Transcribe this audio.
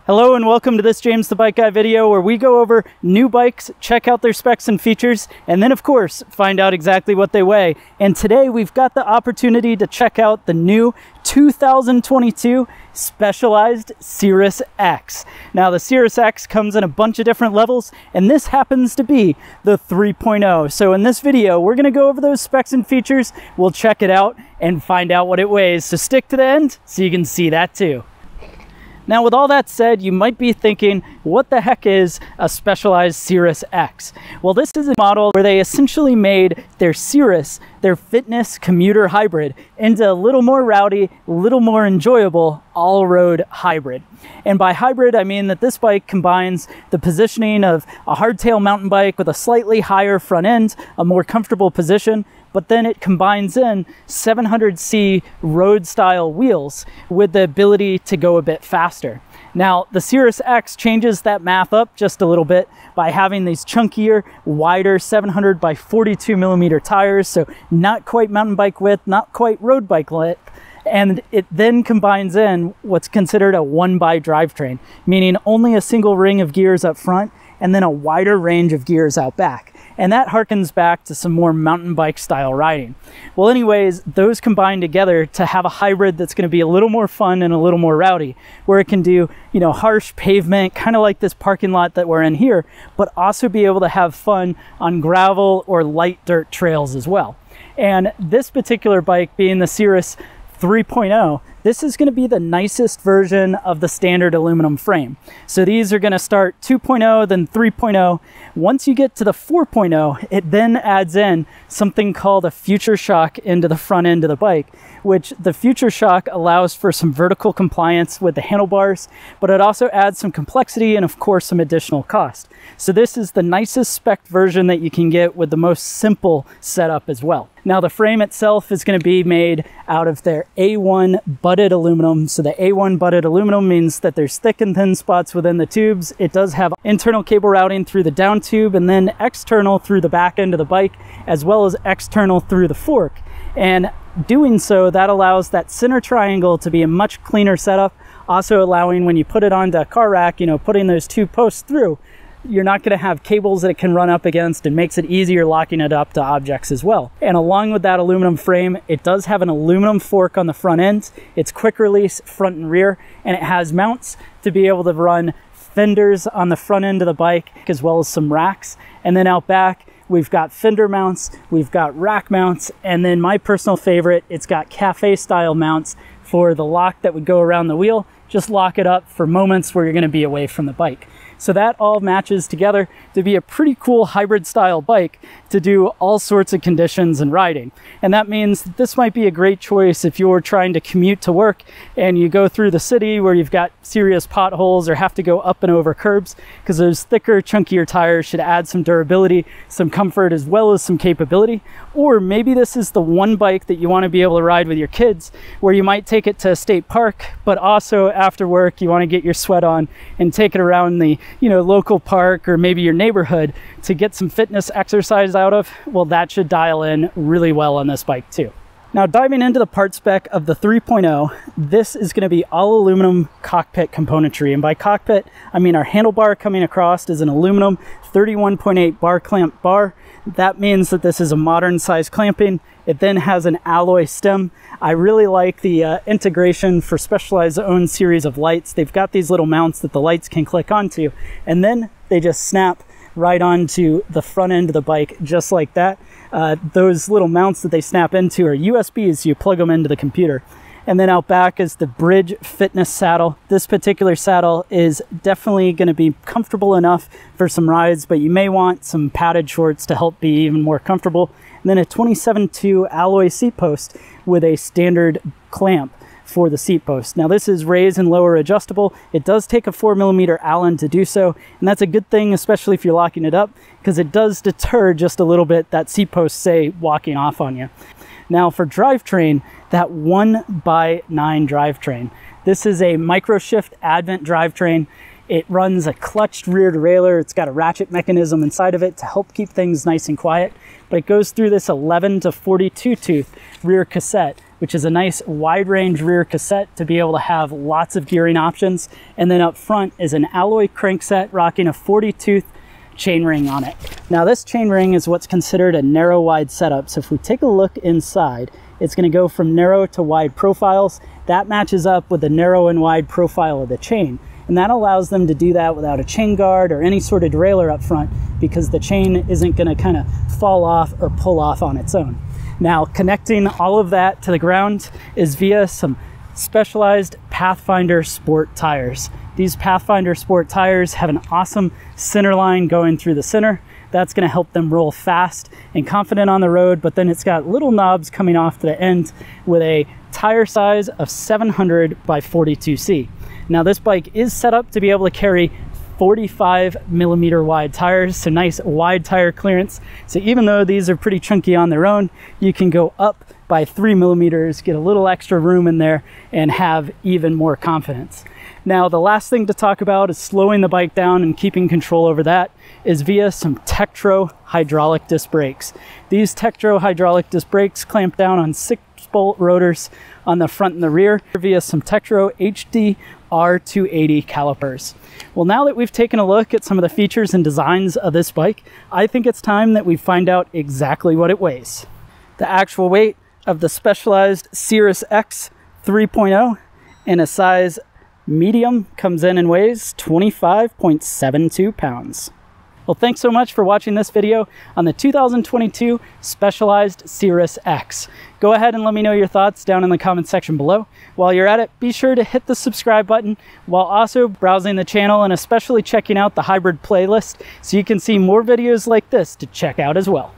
Hello and welcome to this James the Bike Guy video where we go over new bikes, check out their specs and features, and then of course find out exactly what they weigh. And today we've got the opportunity to check out the new 2022 Specialized Sirrus X. Now the Sirrus X comes in a bunch of different levels, and this happens to be the 3.0. So in this video we're going to go over those specs and features, we'll check it out and find out what it weighs. So stick to the end so you can see that too. Now, with all that said, you might be thinking, what the heck is a Specialized Sirrus X? Well, this is a model where they essentially made their Sirrus, their fitness commuter hybrid, into a little more rowdy, a little more enjoyable all-road hybrid. And by hybrid, I mean that this bike combines the positioning of a hardtail mountain bike with a slightly higher front end, a more comfortable position, but then it combines in 700C road style wheels with the ability to go a bit faster. Now, the Sirrus X changes that math up just a little bit by having these chunkier, wider 700 by 42 millimeter tires, so not quite mountain bike width, not quite road bike width, and it then combines in what's considered a one-by drivetrain, meaning only a single ring of gears up front and then a wider range of gears out back. And that harkens back to some more mountain bike style riding. Well, anyways, those combine together to have a hybrid that's going to be a little more fun and a little more rowdy, where it can do, harsh pavement, kind of like this parking lot that we're in here, but also be able to have fun on gravel or light dirt trails as well. And this particular bike, being the Sirrus 3.0, this is going to be the nicest version of the standard aluminum frame. So these are going to start 2.0, then 3.0. Once you get to the 4.0, it then adds in something called a future shock into the front end of the bike, which the future shock allows for some vertical compliance with the handlebars, but it also adds some complexity and of course some additional cost. So this is the nicest spec version that you can get with the most simple setup as well. Now the frame itself is going to be made out of their A1 butted aluminum. So the A1 butted aluminum means that there's thick and thin spots within the tubes. It does have internal cable routing through the down tube and then external through the back end of the bike, as well as external through the fork. And doing so, that allows that center triangle to be a much cleaner setup, also allowing when you put it onto a car rack, putting those two posts through, you're not going to have cables that it can run up against, and makes it easier locking it up to objects as well. And along with that aluminum frame, it does have an aluminum fork on the front end. It's quick release front and rear, and it has mounts to be able to run fenders on the front end of the bike, as well as some racks. And then out back, we've got fender mounts, we've got rack mounts, and then my personal favorite, it's got cafe style mounts for the lock that would go around the wheel. Just lock it up for moments where you're going to be away from the bike. So that all matches together to be a pretty cool hybrid style bike to do all sorts of conditions and riding. And that means that this might be a great choice if you're trying to commute to work and you go through the city where you've got serious potholes or have to go up and over curbs, because those thicker, chunkier tires should add some durability, some comfort, as well as some capability. Or maybe this is the one bike that you want to be able to ride with your kids, where you might take it to a state park, but also after work you want to get your sweat on and take it around the local park or maybe your neighborhood to get some fitness exercise out of. Well, that should dial in really well on this bike too. Now, diving into the part spec of the 3.0, this is going to be all aluminum cockpit componentry. And by cockpit, I mean our handlebar coming across is an aluminum 31.8 bar clamp bar. That means that this is a modern size clamping. It then has an alloy stem. I really like the integration for Specialized's own series of lights. They've got these little mounts that the lights can click onto, and then they just snap right onto the front end of the bike, just like that. Those little mounts that they snap into are USBs, so you plug them into the computer. And then out back is the Bridge Fitness saddle. This particular saddle is definitely going to be comfortable enough for some rides, but you may want some padded shorts to help be even more comfortable. And then a 27.2 alloy seat post with a standard clamp for the seat post. Now this is raise and lower adjustable. It does take a 4mm Allen to do so, and that's a good thing, especially if you're locking it up, because it does deter just a little bit that seat post, say, walking off on you. Now for drivetrain, that 1x9 drivetrain. This is a microSHIFT Advent drivetrain. It runs a clutched rear derailleur. It's got a ratchet mechanism inside of it to help keep things nice and quiet, but it goes through this 11 to 42 tooth rear cassette which is a nice wide range rear cassette to be able to have lots of gearing options. And then up front is an alloy crankset rocking a 40-tooth chainring on it. Now this chainring is what's considered a narrow wide setup. So if we take a look inside, it's going to go from narrow to wide profiles. That matches up with the narrow and wide profile of the chain. And that allows them to do that without a chain guard or any sort of derailleur up front, because the chain isn't going to kind of fall off or pull off on its own. Now, connecting all of that to the ground is via some Specialized Pathfinder Sport tires. These Pathfinder Sport tires have an awesome center line going through the center. That's going to help them roll fast and confident on the road, but then it's got little knobs coming off to the end with a tire size of 700 by 42C. Now this bike is set up to be able to carry 45mm wide tires, so nice wide tire clearance. So even though these are pretty chunky on their own, you can go up by 3mm, get a little extra room in there, and have even more confidence. Now the last thing to talk about is slowing the bike down and keeping control over that is via some Tektro hydraulic disc brakes. These Tektro hydraulic disc brakes clamp down on 6-bolt rotors on the front and the rear via some Tektro HD R280 calipers. Well, now that we've taken a look at some of the features and designs of this bike, I think it's time that we find out exactly what it weighs. The actual weight of the Specialized Sirrus X 3.0 in a size medium comes in and weighs 25.72 pounds. Well, thanks so much for watching this video on the 2022 Specialized Sirrus X. Go ahead and let me know your thoughts down in the comment section below. While you're at it, be sure to hit the subscribe button while also browsing the channel and especially checking out the hybrid playlist so you can see more videos like this to check out as well.